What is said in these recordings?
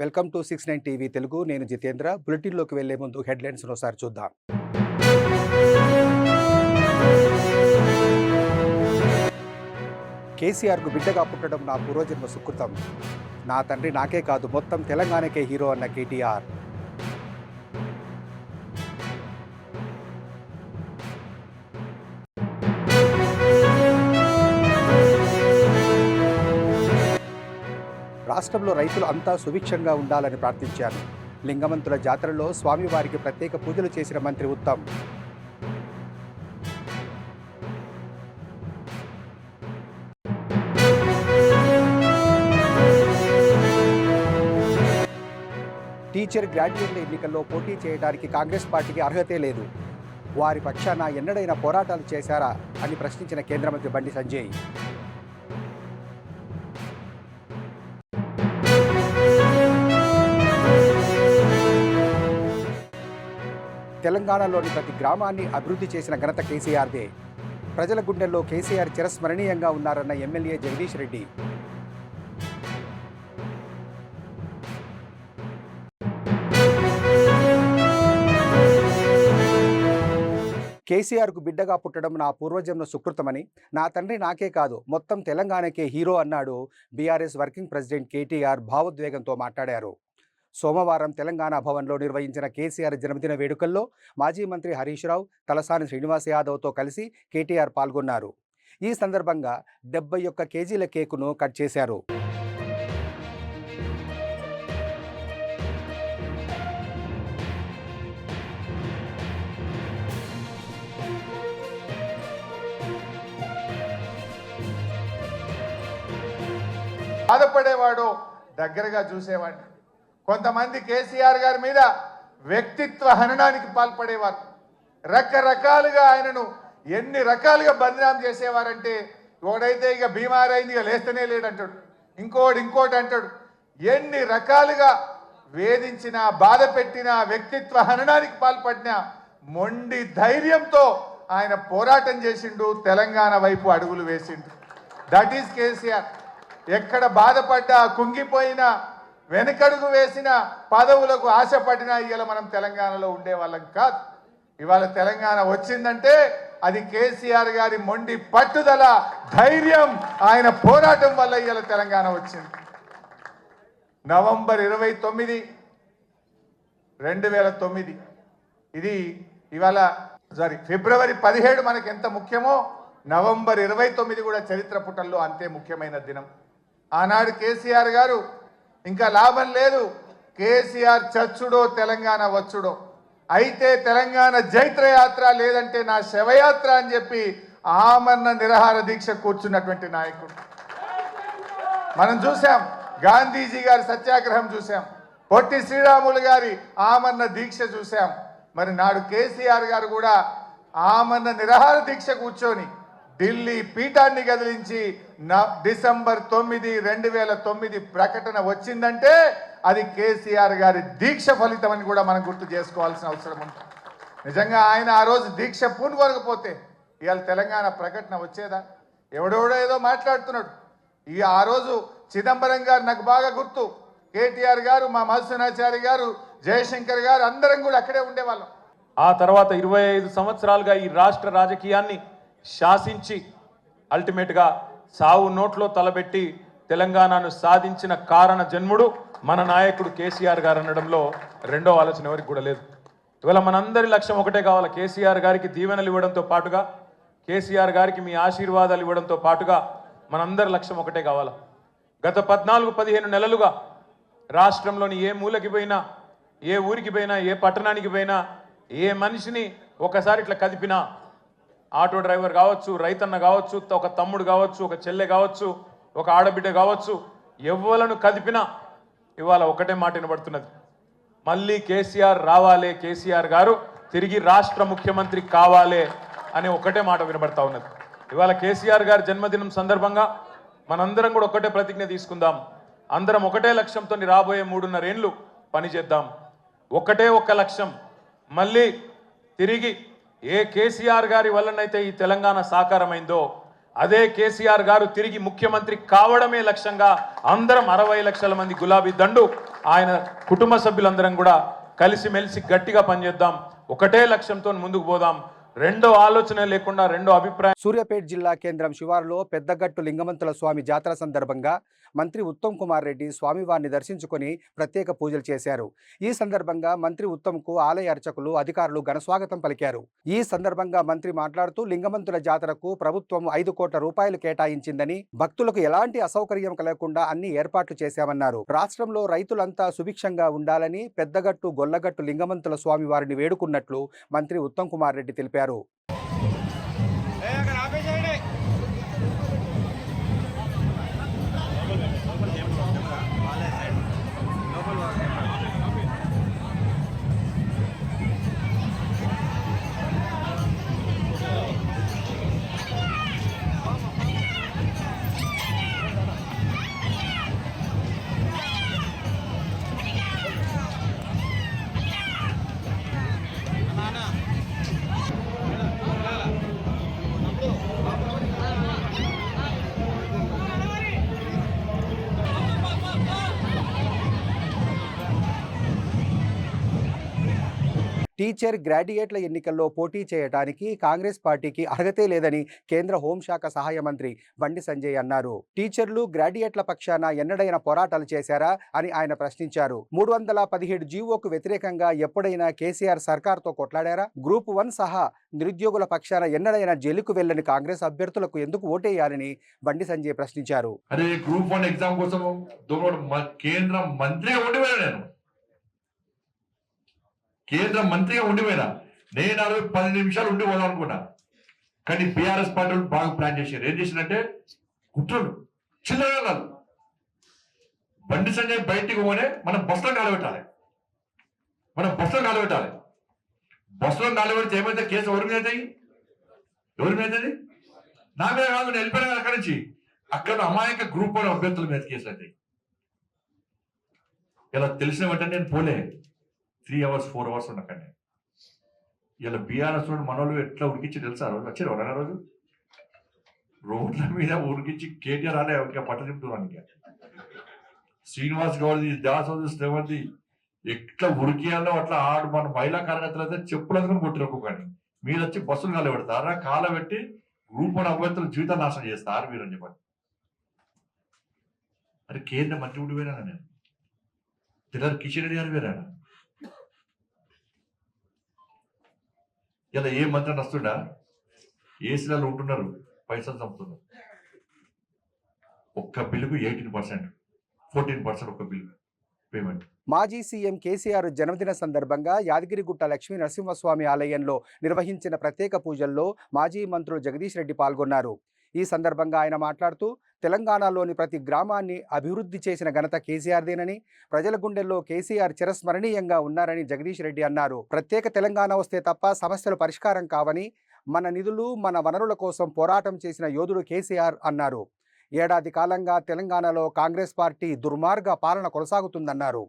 Welcome to 69 TV Telugu. నేను జితేంద్ర. బులెటిన్లోకి వెళ్లే ముందు హెడ్లైన్స్ ఒకసారి చూద్దాం. కేసీఆర్కు బిడ్డగా పుట్టడం నా పూర్వజన్మ సుకృతం. నా తండ్రి నాకే కాదు మొత్తం తెలంగాణకే హీరో అన్న కేటీఆర్. రాష్ట్రంలో రైతులు అంతా సుభిక్షంగా ఉండాలని ప్రార్థించాను. లింగమంతుల జాతరలో స్వామివారికి ప్రత్యేక పూజలు చేసిన మంత్రి ఉత్తమ్. టీచర్ గ్రాడ్యుయేట్ల ఎన్నికల్లో పోటీ చేయడానికి కాంగ్రెస్ పార్టీకి అర్హతే లేదు. వారి పక్షాన ఎన్నడైనా పోరాటాలు చేశారా అని ప్రశ్నించిన కేంద్ర మంత్రి బండి సంజయ్. తెలంగాణలోని ప్రతి గ్రామాన్ని అభివృద్ధి చేసిన ఘనత కేసీఆర్దే. ప్రజల గుండెల్లో కేసీఆర్ చిరస్మరణీయంగా ఉన్నారన్న ఎమ్మెల్యే జగదీష్ రెడ్డి. కేసీఆర్కు బిడ్డగా పుట్టడం నా పూర్వజన్మ సుకృతమని, నా తండ్రి నాకే కాదు మొత్తం తెలంగాణకే హీరో అన్నాడు బీఆర్ఎస్ వర్కింగ్ ప్రెసిడెంట్ కేటీఆర్ భావోద్వేగంతో మాట్లాడారు. సోమవారం తెలంగాణ భవన్లో నిర్వహించిన కేసీఆర్ జన్మదిన వేడుకల్లో మాజీ మంత్రి హరీష్ రావు, తలసాని శ్రీనివాస్ యాదవ్తో కలిసి కేటీఆర్ పాల్గొన్నారు. ఈ సందర్భంగా 71 కేజీల కేకును కట్ చేశారు. బాధపడేవాడు దగ్గరగా చూసేవాడిని. కొంతమంది కేసీఆర్ గారి మీద వ్యక్తిత్వ హననానికి పాల్పడేవారు. రకరకాలుగా ఆయనను ఎన్ని రకాలుగా బదనాం చేసేవారంటే, ఒకడైతే ఇక బీమార్ అయింది ఇక లేస్తనే లేడంటాడు, ఇంకోటి అంటాడు. ఎన్ని రకాలుగా వేధించినా బాధ పెట్టినా వ్యక్తిత్వ హననానికి పాల్పడినా మొండి ధైర్యంతో ఆయన పోరాటం చేసిండు, తెలంగాణ వైపు అడుగులు వేసిండు. That is KCR. ఎక్కడ బాధపడ్డా కుంగిపోయినా వెనకడుగు వేసిన పదవులకు ఆశపడినా ఇవాళ మనం తెలంగాణలో ఉండేవాళ్ళం కాదు. ఇవాళ తెలంగాణ వచ్చిందంటే అది కేసీఆర్ గారి మొండి పట్టుదల, ధైర్యం, ఆయన పోరాటం వల్ల ఇవాళ తెలంగాణ వచ్చింది. నవంబర్ 29, 2009 ఇది ఇవాళ ఫిబ్రవరి 17 మనకు ఎంత ముఖ్యమో నవంబర్ 29 కూడా చరిత్ర పుటల్లో అంతే ముఖ్యమైన దినం. ఆనాడు కేసీఆర్ గారు ఇంకా లాభం లేదు, కేసీఆర్ చచ్చుడో తెలంగాణ వచ్చుడో, అయితే తెలంగాణ జైత్రయాత్ర లేదంటే నా శవయాత్ర అని చెప్పి ఆమరణ నిరాహార దీక్ష కూర్చున్నటువంటి నాయకుడు మనం చూసాం. గాంధీజీ గారి సత్యాగ్రహం చూసాం, పొట్టి శ్రీరాములు గారి ఆమరణ దీక్ష చూసాం. మరి నాడు కేసీఆర్ గారు కూడా ఆమరణ నిరాహార దీక్ష కూర్చొని ఢిల్లీ పీఠాన్ని కదిలించి డిసెంబర్ 9, 2009 ప్రకటన వచ్చిందంటే అది కేసీఆర్ గారి దీక్ష ఫలితం అని కూడా మనం గుర్తు చేసుకోవాల్సిన అవసరం ఉంది. నిజంగా ఆయన ఆ రోజు దీక్ష పూనుకోకపోతే ఇవాళ తెలంగాణ ప్రకటన వచ్చేదా? ఎవడెవడో ఏదో మాట్లాడుతున్నాడు. ఆ రోజు చిదంబరం గారు నాకు బాగా గుర్తు, కేటీఆర్ గారు, మా మధుసూనాచారి గారు, జయశంకర్ గారు అందరం కూడా అక్కడే ఉండేవాళ్ళం. ఆ తర్వాత 25 సంవత్సరాలుగా ఈ రాష్ట్ర రాజకీయాన్ని శాసించి అల్టిమేట్గా సావు నోట్లో తలబెట్టి తెలంగాణను సాధించిన కారణ జన్ముడు మన నాయకుడు కేసీఆర్ గారు అనడంలో రెండో ఆలోచన ఎవరికి కూడా లేదు. ఇవాళ మనందరి లక్ష్యం ఒకటే కావాలి, కేసీఆర్ గారికి దీవెనలు ఇవ్వడంతో పాటుగా, కేసీఆర్ గారికి మీ ఆశీర్వాదాలు ఇవ్వడంతో పాటుగా మనందరి లక్ష్యం ఒకటే కావాలి. గత 14-15 నెలలుగా రాష్ట్రంలోని ఏ మూలకి పోయినా, ఏ ఊరికి పోయినా, ఏ పట్టణానికి పోయినా, ఏ మనిషిని ఒకసారి ఇట్లా కదిపినా, ఆటో డ్రైవర్ కావచ్చు, రైతన్న కావచ్చు, ఒక తమ్ముడు కావచ్చు, ఒక చెల్లె కావచ్చు, ఒక ఆడబిడ్డ కావచ్చు, ఎవ్వలను కదిపినా ఇవాళ ఒకటే మాట వినబడుతున్నది, మళ్ళీ కేసీఆర్ రావాలే, కేసీఆర్ గారు తిరిగి రాష్ట్ర ముఖ్యమంత్రి కావాలే అని ఒకటే మాట వినబడతా ఉన్నది. ఇవాళ కేసీఆర్ గారి జన్మదినం సందర్భంగా మనందరం కూడా ఒకటే ప్రతిజ్ఞ తీసుకుందాం. అందరం ఒకటే లక్ష్యంతో రాబోయే 3.5 ఏళ్ళు పనిచేద్దాం. ఒకటే ఒక్క లక్ష్యం, మళ్ళీ తిరిగి ఏ కేసీఆర్ గారి వల్లనైతే ఈ తెలంగాణ సాకారమైందో అదే కేసీఆర్ గారు తిరిగి ముఖ్యమంత్రి కావడమే లక్ష్యంగా అందరం 60 లక్షల మంది గులాబీ దండు ఆయన కుటుంబ సభ్యులందరం కూడా కలిసిమెలిసి గట్టిగా పనిచేద్దాం, ఒకటే లక్ష్యంతో ముందుకు పోదాం, రెండో ఆలోచన లేకుండా రెండో అభిప్రాయం. సూర్యాపేట జిల్లా కేంద్రం శివారులో పెద్దగట్టు లింగమంతుల స్వామి జాతర సందర్భంగా మంత్రి ఉత్తమ్ కుమార్ రెడ్డి స్వామివారిని దర్శించుకొని ప్రత్యేక పూజలు చేశారు. ఈ సందర్భంగా మంత్రి ఉత్తమ్కు ఆలయ అర్చకులు అధికారులు ఘనస్వాగతం పలికారు. ఈ సందర్భంగా మంత్రి మాట్లాడుతూ లింగమంతుల జాతరకు ప్రభుత్వం 5 కోట్ల రూపాయలు కేటాయించిందని, భక్తులకు ఎలాంటి అసౌకర్యం కలగకుండా అన్ని ఏర్పాట్లు చేశామన్నారు. రాష్ట్రంలో రైతులంతా సుభిక్షంగా ఉండాలని పెద్దగట్టు గొల్లగట్టు లింగమంతుల స్వామివారిని వేడుకున్నట్లు మంత్రి ఉత్తమ్ కుమార్ రెడ్డి తెలిపారు. టీచర్ గ్రాడ్యుయేట్ల ఎన్నికల్లో పోటీ చేయడానికి కాంగ్రెస్ పార్టీకి అర్హతే లేదని కేంద్ర హోంశాఖ సహాయ మంత్రి బండి సంజయ్ అన్నారు. టీచర్లు గ్రాడ్యుయేట్ల పక్షాన ఎన్నడైనా పోరాటాలు చేశారా అని ఆయన ప్రశ్నించారు. 317 జీవోకు వ్యతిరేకంగా ఎప్పుడైనా కేసీఆర్ సర్కార్తో కొట్లాడారా? గ్రూప్ 1 సహా నిరుద్యోగుల పక్షాన ఎన్నడైనా జైలుకు వెళ్లని కాంగ్రెస్ అభ్యర్థులకు ఎందుకు ఓటేయాలని బండి సంజయ్ ప్రశ్నించారు. గ్రూప్ 1 ఎగ్జామ్ కోసం కేంద్ర మంత్రిగా ఉండిపోయాను, కేంద్ర మంత్రిగా ఉండిపోయినా నేను 10 నిమిషాలు ఉండిపోదాం అనుకున్నా. కానీ బీఆర్ఎస్ పార్టీ బాగా ప్లాన్ చేశారు. ఏం చేసినంటే కుట్రలు చిల్లర కాదు. బండి సంజయ్ బయటికి పోనే మనం బస్సులో కాలబెట్టాలి, బస్సులో కాలబెడితే ఏమైతే కేసు ఎవరి మీద అవుతుంది? నా మీద కాదు, నేను వెళ్ళిపోయినా అక్కడి నుంచి. అక్కడ అమాయక గ్రూప్ 1 అభ్యర్థుల మీద కేసు అవుతాయి. ఇలా తెలిసిన వెంటనే నేను పోలే. 3 hours 4 hours ఉండకండి. ఇలా బీఆర్ఎస్ మనోళ్ళు ఎట్లా ఉరికించి తెలుసా? రోజు వచ్చారు ఎవరైనా రోజు రోడ్ల మీద ఉరికించి కేటీఆర్ అనే ఇంకా పట్ట చెప్తున్నాను. శ్రీనివాస్ గౌడ్ దాసోది శ్రీమతి ఎట్లా ఉరికియాలో అట్లా ఆడు మన మహిళా కార్యకర్తలు అయితే చెప్పులు అందుకుని కొట్టిరు. కానీ మీరు వచ్చి బస్సులు కాలబెడతారా? కాలబెట్టి గ్రూప్ 1 అభ్యర్థులు జీవితాలు నాశనం చేస్తారు మీరు అని చెప్పండి. అరే కేంద్ర మంత్రి ఉండి పోయినా నేను తెల్లారి కిషన్ రెడ్డి గారు వేరా? ఇలా ఏ మంత్రి వస్తుండా? ఏసీలలో ఉంటున్నారు, పైసలు చంపుతున్నారు. ఒక్క బిల్లుకు 18%, 14% ఒక్క బిల్లు పేమెంట్. మాజీ సీఎం కేసీఆర్ జన్మదిన సందర్భంగా యాదగిరిగుట్ట లక్ష్మీ నరసింహస్వామి ఆలయంలో నిర్వహించిన ప్రత్యేక పూజల్లో మాజీ మంత్రులు జగదీష్ రెడ్డి పాల్గొన్నారు. ఈ సందర్భంగా ఆయన మాట్లాడుతూ తెలంగాణలోని ప్రతి గ్రామాన్ని అభివృద్ధి చేసిన ఘనత కేసీఆర్దేనని, ప్రజల గుండెల్లో కేసీఆర్ చిరస్మరణీయంగా ఉన్నారని జగదీష్ రెడ్డి అన్నారు. ప్రత్యేక తెలంగాణ వస్తే తప్ప సమస్యలు పరిష్కారం కావని, మన నిధులు మన వనరుల కోసం పోరాటం చేసిన యోధుడు కేసీఆర్ అన్నారు. ఏడాది కాలంగా తెలంగాణలో కాంగ్రెస్ పార్టీ దుర్మార్గ పాలన కొనసాగుతుందన్నారు.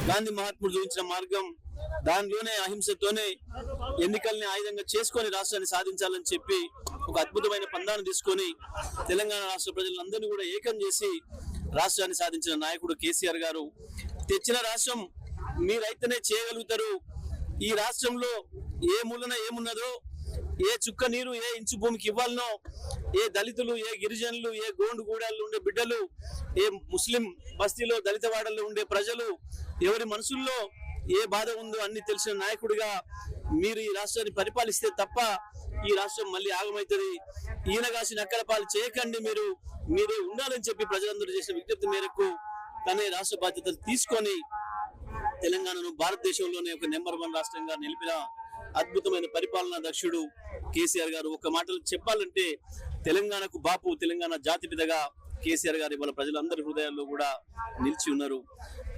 గాంధీ మహాత్ముడు చూపించిన మార్గం, దానిలోనే అహింసతోనే ఎన్నికల్ని ఆయుధంగా చేసుకొని రాష్ట్రాన్ని సాధించాలని చెప్పి ఒక అద్భుతమైన పందాను తీసుకొని తెలంగాణ రాష్ట్ర ప్రజలందరినీ కూడా ఏకం చేసి రాష్ట్రాన్ని సాధించిన నాయకుడు కేసీఆర్ గారు. తెచ్చిన రాష్ట్రం మీరైతేనే చేయగలుగుతారు. ఈ రాష్ట్రంలో ఏ మూలన ఏమున్నదో, ఏ చుక్క నీరు ఏ ఇంచు భూమికి ఇవ్వాలనో, ఏ దళితులు, ఏ గిరిజనులు, ఏ గోండు గూడాల్లో ఉండే బిడ్డలు, ఏ ముస్లిం బస్తీలో దళిత వాడల్లో ఉండే ప్రజలు, ఎవరి మనసుల్లో ఏ బాధ ఉందో అన్ని తెలిసిన నాయకుడిగా మీరు ఈ రాష్ట్రాన్ని పరిపాలిస్తే తప్ప ఈ రాష్ట్రం మళ్ళీ ఆగమవుతుంది. ఈయన కాసిన అక్కల పాలు చేయకండి, మీరే ఉండాలని చెప్పి ప్రజలందరూ చేసిన విజ్ఞప్తి మేరకు తనే రాష్ట్ర బాధ్యతలు తీసుకొని తెలంగాణను భారతదేశంలోనే ఒక నెంబర్ 1 రాష్ట్రంగా నిలిపిన అద్భుతమైన పరిపాలనా దక్షుడు కేసీఆర్ గారు. ఒక మాటలు చెప్పాలంటే తెలంగాణకు బాపు, తెలంగాణ జాతిపితగా కేసీఆర్ గారు ఇవాళ ప్రజలందరి హృదయాల్లో కూడా నిలిచి ఉన్నారు.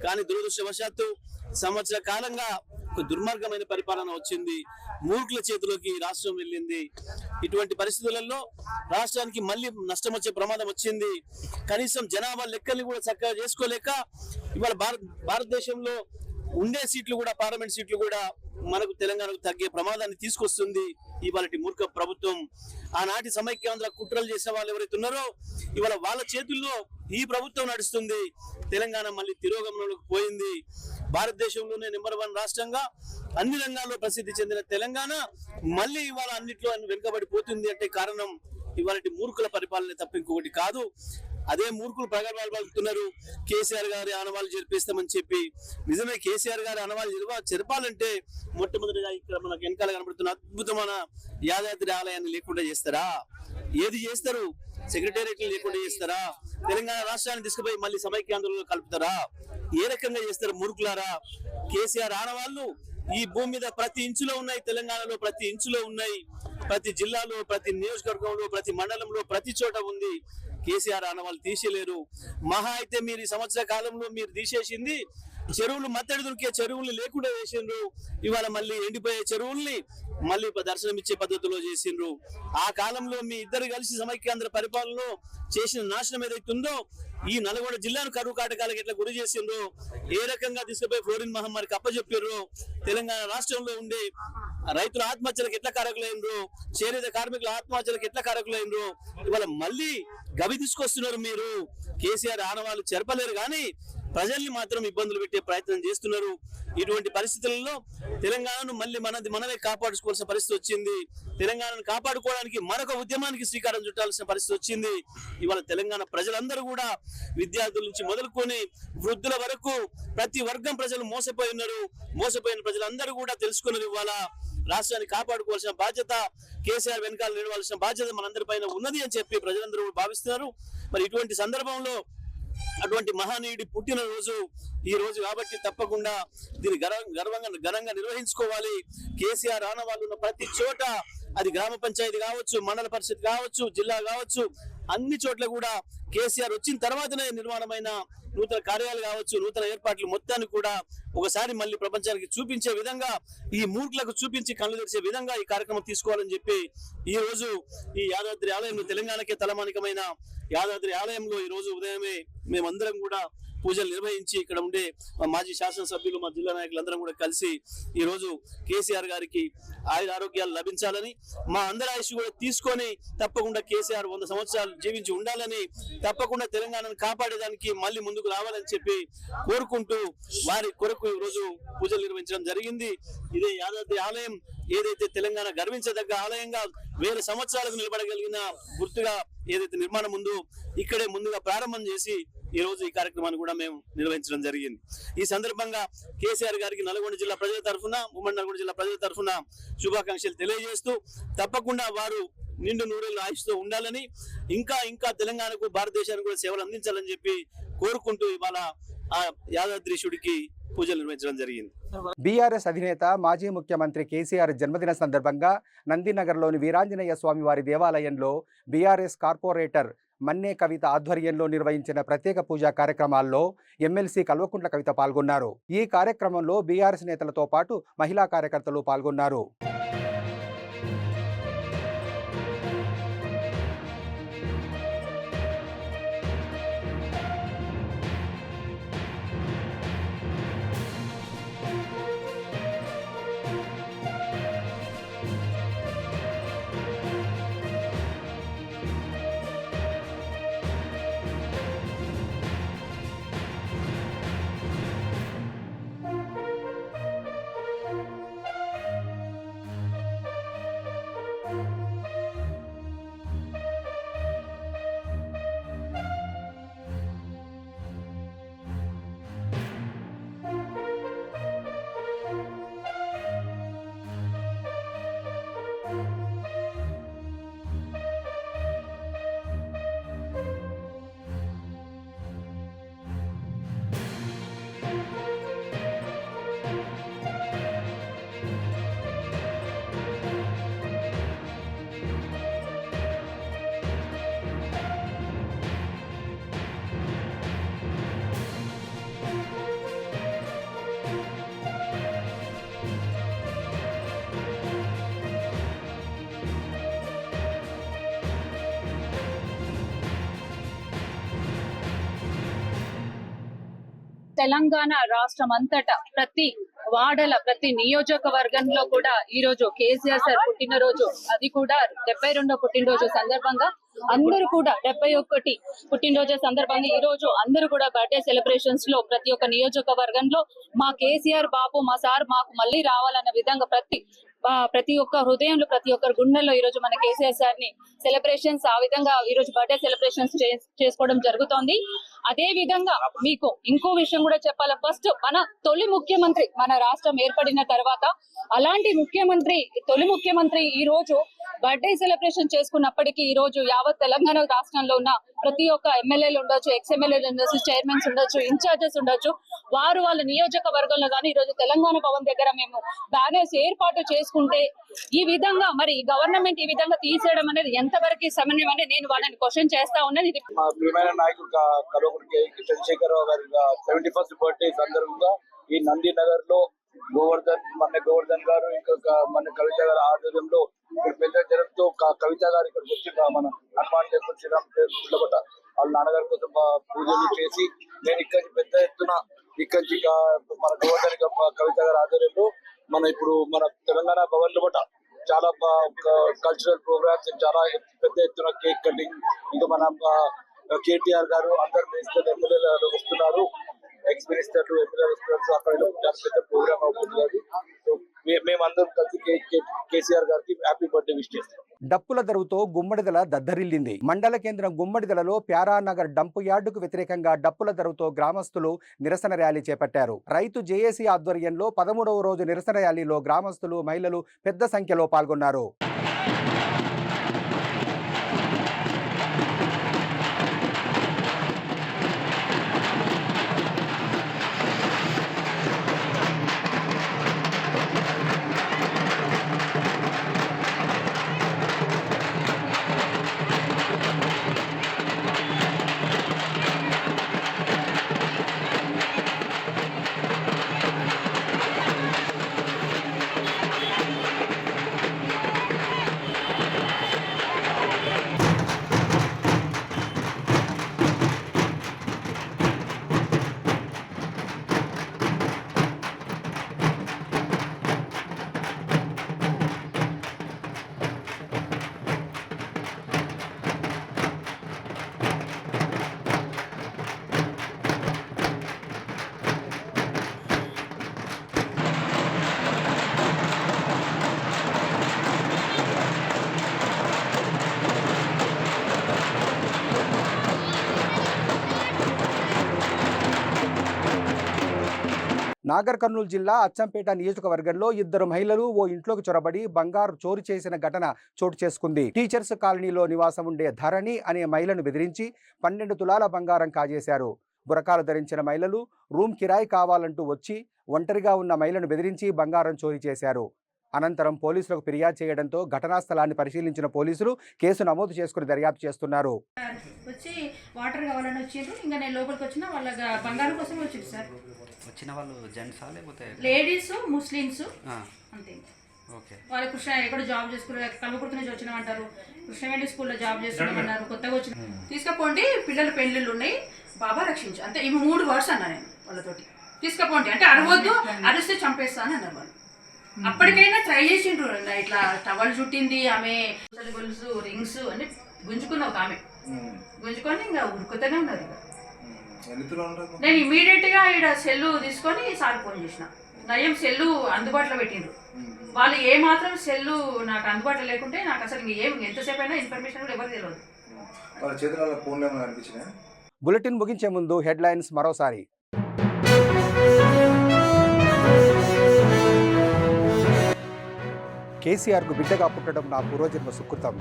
కానీ దురదృష్టవశాత్తు సంవత్సర కాలంగా ఒక దుర్మార్గమైన పరిపాలన వచ్చింది, మూర్ఖుల చేతిలోకి రాష్ట్రం వెళ్ళింది. ఇటువంటి పరిస్థితులలో రాష్ట్రానికి మళ్ళీ నష్టం వచ్చే ప్రమాదం వచ్చింది. కనీసం జనాభా లెక్కల్ని కూడా చక్కగా చేసుకోలేక ఇవాళ భారతదేశంలో ఉండే సీట్లు కూడా, పార్లమెంట్ సీట్లు కూడా మనకు తెలంగాణకు తగ్గే ప్రమాదాన్ని తీసుకొస్తుంది ఇవాళ మూర్ఖ ప్రభుత్వం. ఆనాటి సమైక్యాంధ్ర కుట్రలు చేసిన వాళ్ళు ఎవరైతే ఉన్నారో ఇవాళ వాళ్ళ చేతుల్లో ఈ ప్రభుత్వం నడుస్తుంది. తెలంగాణ మళ్ళీ తిరోగమనంలోకి పోయింది. భారతదేశంలోనే నెంబర్ 1 రాష్ట్రంగా అన్ని రంగాల్లో ప్రసిద్ధి చెందిన తెలంగాణ మళ్ళీ ఇవాళ అన్నిట్లో వెనుకబడిపోతుంది అంటే కారణం ఇవాళ మూర్ఖుల పరిపాలన తప్ప ఇంకొకటి కాదు. అదే మూర్ఖులు ప్రగల్భాలు పలుకుతున్నారు, కేసీఆర్ గారి ఆనవాళ్ళు జరిపిస్తామని చెప్పి. నిజమే, కేసీఆర్ గారి ఆనవాళ్ళు జరపాలంటే మొట్టమొదటిగా ఇక్కడ మనకు వెనకాల కనబడుతున్న అద్భుతమైన యాదాద్రి ఆలయాన్ని లేకుండా చేస్తారా? ఏది చేస్తారు? సెక్రటేరియట్లు లేకుండా చేస్తారా? తెలంగాణ రాష్ట్రాన్ని తీసుకుపోయి మళ్ళీ సమైక్యాంధ్రలో కలుపుతారా? ఏ రకంగా చేస్తారు మూర్ఖులారా? కేసీఆర్ ఆనవాళ్ళు ఈ భూమి మీద ప్రతి ఇంచులో ఉన్నాయి, తెలంగాణలో ప్రతి ఇంచులో ఉన్నాయి, ప్రతి జిల్లాలో, ప్రతి నియోజకవర్గంలో, ప్రతి మండలంలో, ప్రతి చోట ఉంది. కేసీఆర్ ఆనవాళ్ళు తీసేయలేరు. మహా అయితే మీరు ఈ సంవత్సర కాలంలో మీరు తీసేసింది చెరువులు, మత్తడి దొరికే చెరువులు లేకుండా చేసిండ్రు. ఇవాళ మళ్ళీ ఎండిపోయే చెరువుల్ని మళ్ళీ దర్శనం ఇచ్చే పద్ధతిలో చేసిండ్రు. ఆ కాలంలో మీ ఇద్దరు కలిసి సమైక్యాంధ్ర పరిపాలనలో చేసిన నాశనం ఏదైతుందో, ఈ నల్గొండ జిల్లాను కరువు కాటకాలకు ఎట్లా గురి చేసిండ్రో, ఏ రకంగా తీసుకుపోయి ఫ్లోరిన్ మహమ్మారికి అప్పచెప్పారు, తెలంగాణ రాష్ట్రంలో ఉండే రైతుల ఆత్మహత్యలకు ఎట్లా కారకులైనరు, చేనేత కార్మికుల ఆత్మహత్యలకు ఎట్లా కారకులైనరు, ఇవాళ మళ్ళీ గవి తీసుకొస్తున్నారు. మీరు కేసీఆర్ ఆనవాళ్ళు చెరపలేరు కానీ ప్రజల్ని మాత్రం ఇబ్బందులు పెట్టే ప్రయత్నం చేస్తున్నారు. ఇటువంటి పరిస్థితులలో తెలంగాణను మళ్ళీ మనమే కాపాడుకోవాల్సిన పరిస్థితి వచ్చింది. తెలంగాణను కాపాడుకోవడానికి మరొక ఉద్యమానికి శ్రీకారం చుట్టాల్సిన పరిస్థితి వచ్చింది. ఇవాళ తెలంగాణ ప్రజలందరూ కూడా విద్యార్థుల నుంచి మొదలుకొని వృద్ధుల వరకు ప్రతి వర్గం ప్రజలు మోసపోయి ఉన్నారు. మోసపోయిన ప్రజలందరూ కూడా తెలుసుకున్నారు. ఇవాళ రాష్ట్రాన్ని కాపాడుకోవాల్సిన బాధ్యత, కేసీఆర్ వెనకాల నిలవాల్సిన బాధ్యత మనందరిపైన ఉన్నది అని చెప్పి ప్రజలందరూ భావిస్తున్నారు. మరి ఇటువంటి సందర్భంలో అటువంటి మహనీయుడి పుట్టినరోజు ఈ రోజు కాబట్టి తప్పకుండా దీన్ని ఘనంగా నిర్వహించుకోవాలి. కేసీఆర్ ఆనవాళ్ళు ఉన్న ప్రతి చోట, అది గ్రామ పంచాయతీ కావచ్చు, మండల పరిషత్ కావచ్చు, జిల్లా కావచ్చు, అన్ని చోట్ల కూడా కేసీఆర్ వచ్చిన తర్వాతనే నిర్మాణమైన నూతన కార్యాలయాలు కావచ్చు, నూతన ఏర్పాట్లు మొత్తాన్ని కూడా ఒకసారి మళ్ళీ ప్రపంచానికి చూపించే విధంగా, ఈ మూర్ఖులకు చూపించి కళ్ళు తెరిచే విధంగా ఈ కార్యక్రమం తీసుకోవాలని చెప్పి ఈ రోజు ఈ యాదాద్రి ఆలయంలో, తెలంగాణకే తలమానికమైన యాదాద్రి ఆలయంలో ఈ రోజు ఉదయమే మేమందరం కూడా పూజలు నిర్వహించి ఇక్కడ ఉండే మా మాజీ శాసనసభ్యులు, మా జిల్లా నాయకులందరం కూడా కలిసి ఈ రోజు కేసీఆర్ గారికి ఆయుర ఆరోగ్యాలు లభించాలని, మా అందరి ఆయుష్ కూడా తీసుకొని తప్పకుండా కేసీఆర్ 100 సంవత్సరాలు జీవించి ఉండాలని, తప్పకుండా తెలంగాణను కాపాడేదానికి మళ్ళీ ముందుకు రావాలని చెప్పి కోరుకుంటూ వారి కొరకు ఈ రోజు పూజలు నిర్వహించడం జరిగింది. ఇదే యాదాద్రి ఆలయం ఏదైతే తెలంగాణ గర్వించదగ్గ ఆలయంగా 1000 సంవత్సరాలకు నిలబడగలిగిన గుర్తుగా ఏదైతే నిర్మాణం ఉందో ఇక్కడే ముందుగా ప్రారంభం చేసి ఈ రోజు ఈ కార్యక్రమాన్ని కూడా మేము నిర్వహించడం జరిగింది. ఈ సందర్భంగా కేసీఆర్ గారికి నల్గొండ జిల్లా ప్రజల తరఫున, ఉమ్మడి నల్గొండ జిల్లా ప్రజల తరఫున శుభాకాంక్షలు తెలియజేస్తూ తప్పకుండా వారు నిండు నూరేళ్ళు ఆయుష్తో ఉండాలని, ఇంకా తెలంగాణకు, భారతదేశానికి కూడా సేవలు అందించాలని చెప్పి కోరుకుంటూ ఇవాళ ఆ యాదాద్రీశుడికి పూజలు నిర్వహించడం జరిగింది. బీఆర్ఎస్ అధినేత మాజీ ముఖ్యమంత్రి కేసీఆర్ జన్మదిన సందర్భంగా నందినగర్లోని వీరాంజనేయ స్వామివారి దేవాలయంలో బీఆర్ఎస్ కార్పొరేటర్ మన్నే కవిత ఆధ్వర్యంలో నిర్వహించిన ప్రత్యేక పూజా కార్యక్రమాల్లో ఎమ్మెల్సీ కల్వకుంట్ల కవిత పాల్గొన్నారు. ఈ కార్యక్రమంలో బీఆర్ఎస్ నేతలతో పాటు మహిళా కార్యకర్తలు పాల్గొన్నారు. తెలంగాణ రాష్ట్రం అంతటా ప్రతి వాడల ప్రతి నియోజకవర్గంలో కూడా ఈ రోజు కేసీఆర్ సార్ పుట్టినరోజు, అది కూడా 72వ పుట్టినరోజు సందర్భంగా అందరూ కూడా 71 పుట్టినరోజు సందర్భంగా ఈ రోజు అందరూ కూడా బర్త్డే సెలబ్రేషన్స్ లో ప్రతి ఒక్క నియోజకవర్గంలో మా కేసీఆర్ బాబు మా సార్ మాకు మళ్ళీ రావాలన్న విధంగా ప్రతి ఒక్క హృదయంలో ప్రతి ఒక్కరి గుండెల్లో ఈ రోజు మన కేసీఆర్ సార్ ని సెలబ్రేషన్స్ ఆ విధంగా ఈ రోజు బర్త్డే సెలబ్రేషన్స్ చేసుకోవడం జరుగుతోంది. అదే విధంగా మీకు ఇంకో విషయం కూడా చెప్పాలి. ఫస్ట్ మన తొలి ముఖ్యమంత్రి మన రాష్ట్రం ఏర్పడిన తర్వాత అలాంటి తొలి ముఖ్యమంత్రి ఈ రోజు బర్త్డే సెలబ్రేషన్ చేసుకున్నప్పటికీ ఈ రోజు యావత్ తెలంగాణ రాష్ట్రంలో ఉన్న ప్రతి ఒక్క ఎమ్మెల్యేలు ఉండొచ్చు, ఎక్స్ఎమ్మెల్యేలు ఉండొచ్చు, చైర్మన్స్ ఉండొచ్చు, ఇన్ఛార్జెస్ ఉండొచ్చు, వాళ్ళ నియోజకవర్గంలో కానీ ఈ రోజు తెలంగాణ భవన్ దగ్గర మేము బ్యానర్స్ ఏర్పాటు చేసుకుంటే ఈ విధంగా మరి గవర్నమెంట్ ఈ విధంగా తీసేయడం అనేది ఎంతవరకు సమన్వయం అనేది నేను వాళ్ళని క్వశ్చన్ చేస్తా ఉన్నది. ఇది మా ప్రియమైన నాయకుడు కల్వకుంట్ల చంద్రశేఖరరావు గారి 71st బర్త్డే సందర్భంగా ఈ నంది నగర్ లో గోవర్ధన్ గారు ఇంకా మన కవిత గారి ఆధ్వర్యంలో ఇప్పుడు పెద్ద జనంతో కవిత గారు ఇక్కడికి వచ్చి మన హనుమాన్ టెంపుల్ శ్రీరామ్ వాళ్ళ నాన్నగారి కోసం పూజలు చేసి నేను ఇక్కడి పెద్ద ఎత్తున ఇక్కడి మన గోవర్ధన్ కవిత గారి ఆధ్వర్యంలో ఇప్పుడు మన తెలంగాణ భవన్ లో చాలా కల్చరల్ ప్రోగ్రామ్స్ చాలా పెద్ద ఎత్తున కేక్ కటింగ్ ఇంకా మన కేటీఆర్ గారు అందరు మినిస్టర్ ఎమ్మెల్యేలు వస్తున్నారు, ఎక్స్ మినిస్టర్లు ఎమ్మెల్యేలు వస్తున్నారు. అక్కడ పెద్ద ప్రోగ్రామ్ అవుతుంది. మేమందరం కలిసి కేసీఆర్ గారికి హ్యాపీ బర్త్డే విష్ చేస్తాం. డప్పుల దరువుతో గుమ్మడిదల దద్దరిల్లింది. మండల కేంద్రం గుమ్మడిదలలో ప్యారానగర్ డంపు యార్డుకు వ్యతిరేకంగా డప్పుల దరువుతో గ్రామస్తులు నిరసన ర్యాలీ చేపట్టారు. రైతు జేఏసీ ఆధ్వర్యంలో 13వ రోజు నిరసన ర్యాలీలో గ్రామస్తులు, మహిళలు పెద్ద సంఖ్యలో పాల్గొన్నారు. నాగర్ కర్నూలు జిల్లా అచ్చంపేట నియోజకవర్గంలో 2 మహిళలు ఓ ఇంట్లోకి చొరబడి బంగారు చోరీ చేసిన ఘటన చోటు చేసుకుంది. టీచర్స్ కాలనీలో నివాసం ఉండే ధరణి అనే మహిళను బెదిరించి 12 తులాల బంగారం కాజేశారు. బురకాలు ధరించిన మహిళలు రూమ్ కిరాయి కావాలంటూ వచ్చి ఒంటరిగా ఉన్న మహిళను బెదిరించి బంగారం చోరీ చేశారు. అనంతరం పోలీసులకు ఫిర్యాదు చేయడంతో ఘటనా స్థలాన్ని పరిశీలించిన పోలీసులు కేసు నమోదు చేసుకుని దర్యాప్తు చేస్తున్నారు. వచ్చి వాటర్ కావాలని వచ్చిండ్రు. ఇంకా నేను లోపలికి వచ్చిన వాళ్ళ బంగారం కోసం వచ్చింది సార్. వచ్చిన వాళ్ళు జెంట్సా లేకపోతే లేడీస్, ముస్లిమ్స్ అంతే. ఓకే. వాళ్ళు కృష్ణ ఎక్కడ జాబ్ చేసుకున్నారు, కల్వకుర్తి నుంచి వచ్చినామంటారు, కృష్ణవేణి స్కూల్లో జాబ్ చేస్తున్నామన్నారు, కొత్తగా వచ్చిన తీసుకపోండి పిల్లల పెళ్లిళ్ళు ఉన్నాయి, బాబా రక్షించు అంతే. ఇవి 3 వర్డ్స్ అన్నా నేను వాళ్ళతోటి. తీసుకపోండి అంటే అరవద్దు, అరిస్తే చంపేస్తా అని అన్నారు వాళ్ళు. అప్పటికైనా ట్రై చేసిండ్రు. ఇట్లా టవల్ చుట్టింది ఆమె, గొలుసు, రింగ్స్ అని గుంజుకున్న ఒక ఆమె గుంజుకొని ఇంకా ఉరుకుతూనే ఉన్నారు. నేను ఇమీడియట్ గా ఇక్కడ సెల్లు తీసుకొని సార్ ఫోన్ చేసిన. నయం సెల్లు అందుబాటులో పెట్టిండ్రు. వాళ్ళు ఏ మాత్రం సెల్లు నాకు అందుబాటులో లేకుంటే నాకు అసలు ఎంతసేపు అయినా ఇన్ఫర్మేషన్ కూడా ఎవరు తెలియదు. బులెటిన్ ముగించే ముందు హెడ్లైన్స్ మరోసారి. కేసీఆర్కు బిడ్డగా పుట్టడం నా పూర్వజన్మ సుకృతం.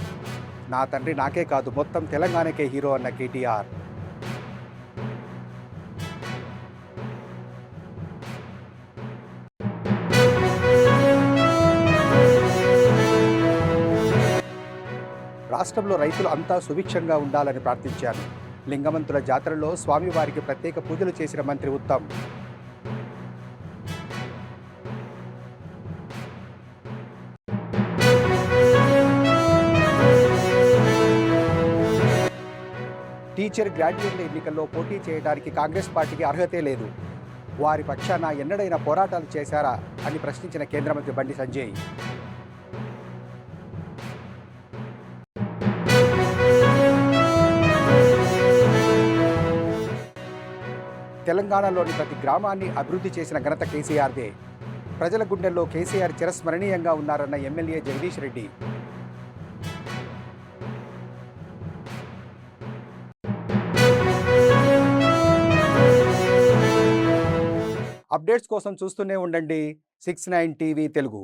నా తండ్రి నాకే కాదు మొత్తం తెలంగాణకే హీరో అన్న కేటీఆర్. రాష్ట్రంలో రైతులు అంతా సుభిక్షంగా ఉండాలని ప్రార్థించాను. లింగమంతుల జాతరలో స్వామివారికి ప్రత్యేక పూజలు చేసిన మంత్రి ఉత్తమ్. టీచర్ గ్రాడ్యుయేట్ల ఎన్నికల్లో పోటీ చేయడానికి కాంగ్రెస్ పార్టీకి అర్హతే లేదు. వారి పక్షాన ఎన్నడైనా పోరాటాలు చేశారా అని ప్రశ్నించిన కేంద్ర మంత్రి బండి సంజయ్, తెలంగాణలోని ప్రతి గ్రామాన్ని అభివృద్ధి చేసిన ఘనత కేసీఆర్దే. ప్రజల గుండెల్లో కేసీఆర్ చిరస్మరణీయంగా ఉన్నారన్న ఎమ్మెల్యే జగదీష్ రెడ్డి. అప్డేట్స్ కోసం చూస్తూనే ఉండండి 69 టీవీ తెలుగు.